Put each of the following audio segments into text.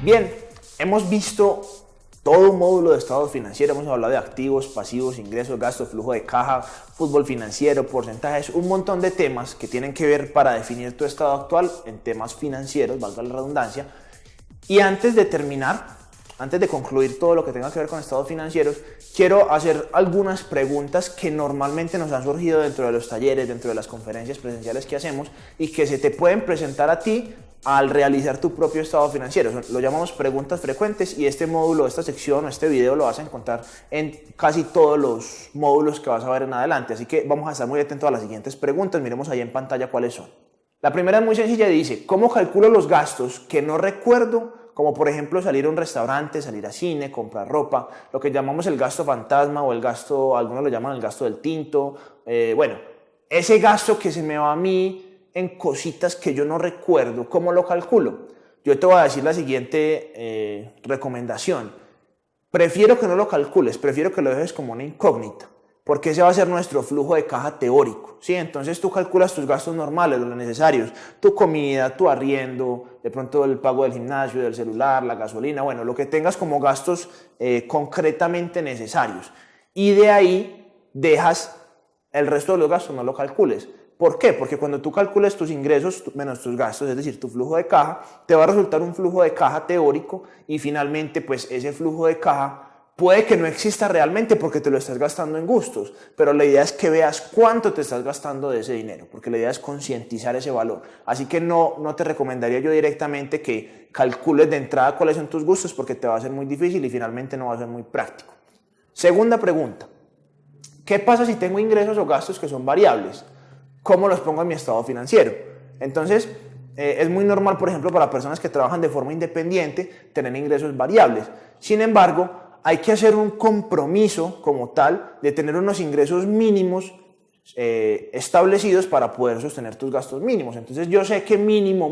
Bien, hemos visto todo un módulo de estado financiero, hemos hablado de activos, pasivos, ingresos, gastos, flujo de caja, fútbol financiero, porcentajes, un montón de temas que tienen que ver para definir tu estado actual en temas financieros, valga la redundancia. Y antes de terminar, antes de concluir todo lo que tenga que ver con estados financieros, quiero hacer algunas preguntas que normalmente nos han surgido dentro de los talleres, dentro de las conferencias presenciales que hacemos y que se te pueden presentar a ti al realizar tu propio estado financiero. Lo llamamos preguntas frecuentes y este módulo, esta sección o este video lo vas a encontrar en casi todos los módulos que vas a ver en adelante. Así que vamos a estar muy atentos a las siguientes preguntas. Miremos ahí en pantalla cuáles son. La primera es muy sencilla, dice, ¿cómo calculo los gastos que no recuerdo? Como por ejemplo salir a un restaurante, salir a cine, comprar ropa, lo que llamamos el gasto fantasma o el gasto, algunos lo llaman el gasto del tinto. Bueno, ese gasto que se me va a mí en cositas que yo no recuerdo, ¿cómo lo calculo? Yo te voy a decir la siguiente recomendación. Prefiero que no lo calcules, prefiero que lo dejes como una incógnita, porque ese va a ser nuestro flujo de caja teórico, ¿sí? Entonces tú calculas tus gastos normales, los necesarios, tu comida, tu arriendo, de pronto el pago del gimnasio, del celular, la gasolina, bueno, lo que tengas como gastos concretamente necesarios. Y de ahí dejas el resto de los gastos, no lo calcules. ¿Por qué? Porque cuando tú calcules tus ingresos menos tus gastos, es decir, tu flujo de caja, te va a resultar un flujo de caja teórico y finalmente pues ese flujo de caja puede que no exista realmente porque te lo estás gastando en gustos, pero la idea es que veas cuánto te estás gastando de ese dinero, porque la idea es concientizar ese valor. Así que no te recomendaría yo directamente que calcules de entrada cuáles son tus gustos porque te va a ser muy difícil y finalmente no va a ser muy práctico. Segunda pregunta, ¿qué pasa si tengo ingresos o gastos que son variables? ¿Cómo los pongo en mi estado financiero? Entonces, es muy normal, por ejemplo, para personas que trabajan de forma independiente, tener ingresos variables. Sin embargo, hay que hacer un compromiso como tal de tener unos ingresos mínimos establecidos para poder sostener tus gastos mínimos. Entonces, yo sé que mínimo,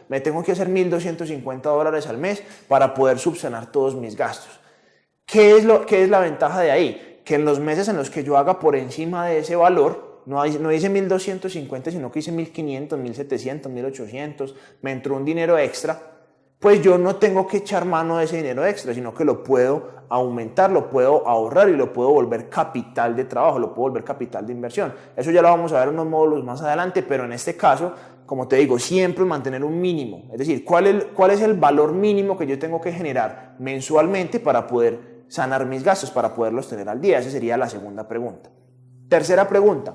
me tengo que hacer $1,250 al mes para poder subsanar todos mis gastos. ¿Qué es la ventaja de ahí? Que en los meses en los que yo haga por encima de ese valor, no hice 1,250, sino que hice 1,500, 1,700, 1,800, me entró un dinero extra, pues yo no tengo que echar mano de ese dinero extra, sino que lo puedo aumentar, lo puedo ahorrar y lo puedo volver capital de trabajo, lo puedo volver capital de inversión. Eso ya lo vamos a ver en unos módulos más adelante, pero en este caso, como te digo, siempre mantener un mínimo. Es decir, ¿cuál es el valor mínimo que yo tengo que generar mensualmente para poder sanar mis gastos, para poderlos tener al día? Esa sería la segunda pregunta. Tercera pregunta.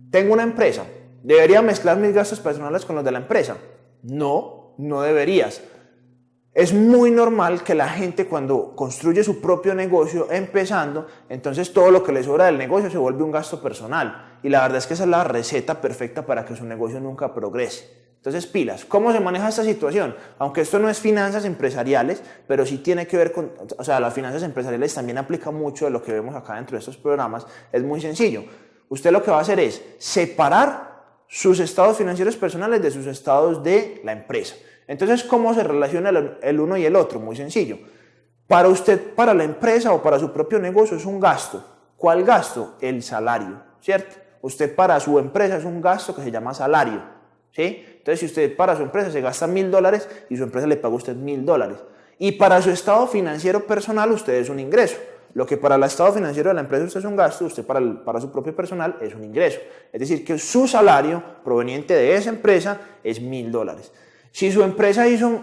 Tengo una empresa. ¿Debería mezclar mis gastos personales con los de la empresa? No deberías. Es muy normal que la gente cuando construye su propio negocio empezando, entonces todo lo que le sobra del negocio se vuelve un gasto personal. Y la verdad es que esa es la receta perfecta para que su negocio nunca progrese. Entonces, pilas. ¿Cómo se maneja esta situación? Aunque esto no es finanzas empresariales, pero sí tiene que ver con, o sea, las finanzas empresariales también aplica mucho de lo que vemos acá dentro de estos programas. Es muy sencillo. Usted lo que va a hacer es separar sus estados financieros personales de sus estados de la empresa. Entonces, ¿cómo se relaciona el uno y el otro? Muy sencillo. Para usted, para la empresa o para su propio negocio es un gasto. ¿Cuál gasto? El salario, ¿cierto? Usted para su empresa es un gasto que se llama salario, ¿sí? Entonces, si usted para su empresa se gasta $1,000 y su empresa le paga a usted $1,000. Y para su estado financiero personal usted es un ingreso. Lo que para el estado financiero de la empresa usted es un gasto, usted para su propio personal es un ingreso. Es decir, que su salario proveniente de esa empresa es $1,000. Si su empresa hizo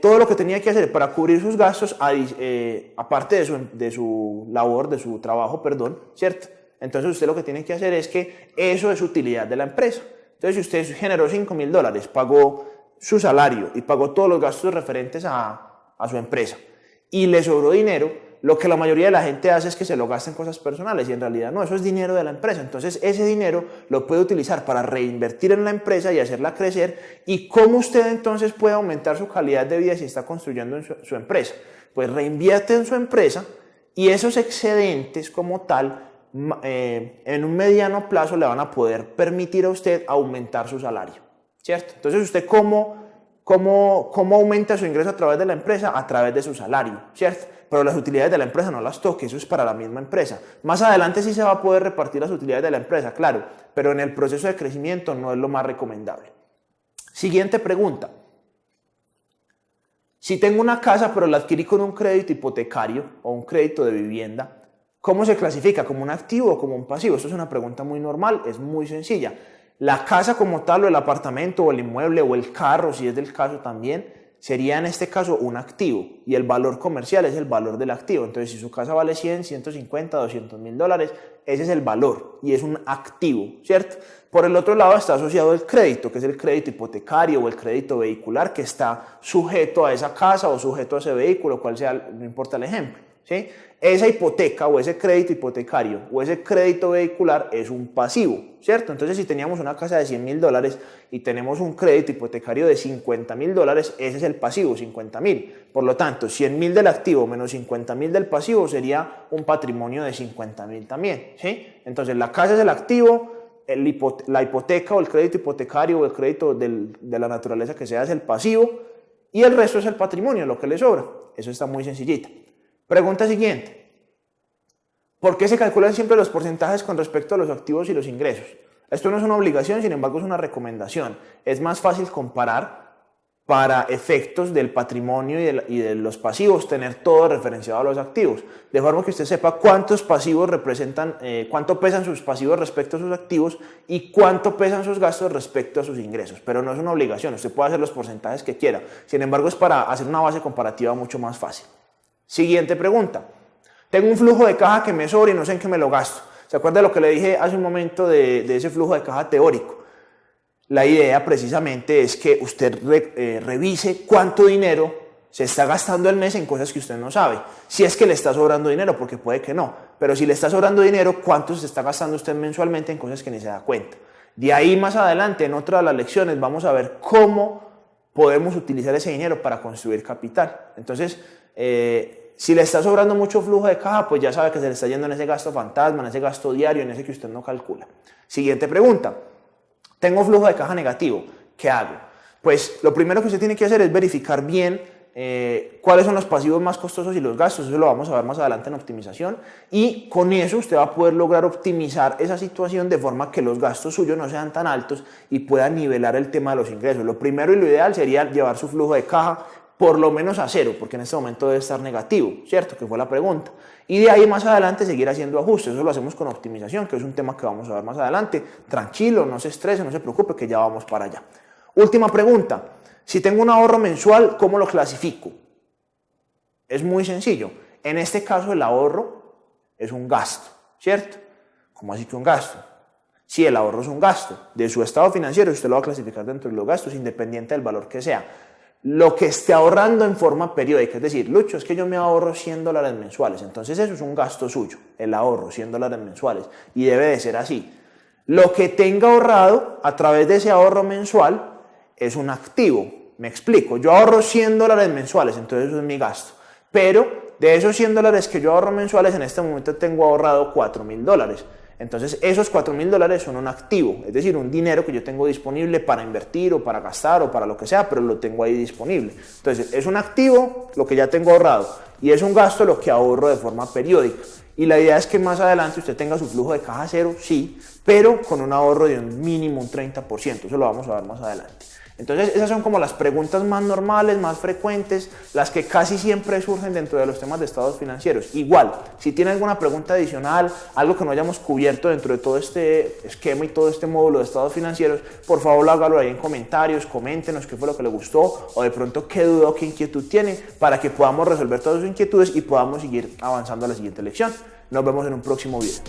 todo lo que tenía que hacer para cubrir sus gastos, aparte de su labor, de su trabajo, ¿cierto? Entonces usted lo que tiene que hacer es que eso es utilidad de la empresa. Entonces si usted generó $5,000, pagó su salario y pagó todos los gastos referentes a su empresa y le sobró dinero, lo que la mayoría de la gente hace es que se lo gasta en cosas personales y en realidad no, eso es dinero de la empresa. Entonces ese dinero lo puede utilizar para reinvertir en la empresa y hacerla crecer. ¿Y cómo usted entonces puede aumentar su calidad de vida si está construyendo en su empresa? Pues reinvierte en su empresa y esos excedentes como tal, en un mediano plazo le van a poder permitir a usted aumentar su salario, ¿cierto? Entonces usted ¿cómo aumenta su ingreso a través de la empresa? A través de su salario, ¿cierto? Pero las utilidades de la empresa no las toque, eso es para la misma empresa. Más adelante sí se va a poder repartir las utilidades de la empresa, claro, pero en el proceso de crecimiento no es lo más recomendable. Siguiente pregunta. Si tengo una casa pero la adquirí con un crédito hipotecario o un crédito de vivienda, ¿cómo se clasifica? ¿Como un activo o como un pasivo? Esto es una pregunta muy normal, es muy sencilla. La casa como tal o el apartamento o el inmueble o el carro, si es del caso también, sería en este caso un activo y el valor comercial es el valor del activo. Entonces, si su casa vale 100, 150, 200 mil dólares, ese es el valor y es un activo, ¿cierto? Por el otro lado está asociado el crédito, que es el crédito hipotecario o el crédito vehicular que está sujeto a esa casa o sujeto a ese vehículo, cual sea, no importa el ejemplo, ¿sí? Esa hipoteca o ese crédito hipotecario o ese crédito vehicular es un pasivo, ¿cierto? Entonces, si teníamos una casa de 100 mil dólares y tenemos un crédito hipotecario de 50 mil dólares, ese es el pasivo, 50 mil. Por lo tanto, 100 mil del activo menos 50 mil del pasivo sería un patrimonio de 50 mil también, ¿sí? Entonces, la casa es el activo, la hipoteca o el crédito hipotecario o el crédito de la naturaleza que sea es el pasivo y el resto es el patrimonio, lo que le sobra. Eso está muy sencillita. Pregunta siguiente. ¿Por qué se calculan siempre los porcentajes con respecto a los activos y los ingresos? Esto no es una obligación, sin embargo es una recomendación. Es más fácil comparar para efectos del patrimonio y de los pasivos, tener todo referenciado a los activos. De forma que usted sepa cuántos pasivos representan, cuánto pesan sus pasivos respecto a sus activos y cuánto pesan sus gastos respecto a sus ingresos. Pero no es una obligación, usted puede hacer los porcentajes que quiera. Sin embargo es para hacer una base comparativa mucho más fácil. Siguiente pregunta. Tengo un flujo de caja que me sobra y no sé en qué me lo gasto. ¿Se acuerda de lo que le dije hace un momento de ese flujo de caja teórico? La idea precisamente es que usted revise cuánto dinero se está gastando al mes en cosas que usted no sabe. Si es que le está sobrando dinero, porque puede que no. Pero si le está sobrando dinero, ¿cuánto se está gastando usted mensualmente en cosas que ni se da cuenta? De ahí más adelante, en otra de las lecciones, vamos a ver cómo podemos utilizar ese dinero para construir capital. Entonces, si le está sobrando mucho flujo de caja, pues ya sabe que se le está yendo en ese gasto fantasma, en ese gasto diario, en ese que usted no calcula. Siguiente pregunta. Tengo flujo de caja negativo. ¿Qué hago? Pues lo primero que usted tiene que hacer es verificar bien cuáles son los pasivos más costosos y los gastos. Eso lo vamos a ver más adelante en optimización. Y con eso usted va a poder lograr optimizar esa situación de forma que los gastos suyos no sean tan altos y pueda nivelar el tema de los ingresos. Lo primero y lo ideal sería llevar su flujo de caja por lo menos a cero, porque en este momento debe estar negativo, ¿cierto? Que fue la pregunta. Y de ahí más adelante seguir haciendo ajustes. Eso lo hacemos con optimización, que es un tema que vamos a ver más adelante. Tranquilo, no se estrese, no se preocupe, que ya vamos para allá. Última pregunta. Si tengo un ahorro mensual, ¿cómo lo clasifico? Es muy sencillo. En este caso el ahorro es un gasto, ¿cierto? ¿Cómo así que un gasto? Si el ahorro es un gasto de su estado financiero, usted lo va a clasificar dentro de los gastos independiente del valor que sea. Lo que esté ahorrando en forma periódica, es decir, Lucho, es que yo me ahorro $100 mensuales, entonces eso es un gasto suyo, el ahorro, $100 mensuales, y debe de ser así. Lo que tenga ahorrado a través de ese ahorro mensual es un activo. Me explico, yo ahorro $100 mensuales, entonces eso es mi gasto, pero de esos $100 que yo ahorro mensuales, en este momento tengo ahorrado $4.000. Entonces esos $4.000 son un activo, es decir, un dinero que yo tengo disponible para invertir o para gastar o para lo que sea, pero lo tengo ahí disponible. Entonces es un activo lo que ya tengo ahorrado y es un gasto lo que ahorro de forma periódica. Y la idea es que más adelante usted tenga su flujo de caja cero, sí, pero con un ahorro de un mínimo un 30%, eso lo vamos a ver más adelante. Entonces esas son como las preguntas más normales, más frecuentes, las que casi siempre surgen dentro de los temas de estados financieros. Igual, si tiene alguna pregunta adicional, algo que no hayamos cubierto dentro de todo este esquema y todo este módulo de estados financieros, por favor hágalo ahí en comentarios, coméntenos qué fue lo que le gustó o de pronto qué duda o qué inquietud tiene para que podamos resolver todas sus inquietudes y podamos seguir avanzando a la siguiente lección. Nos vemos en un próximo video.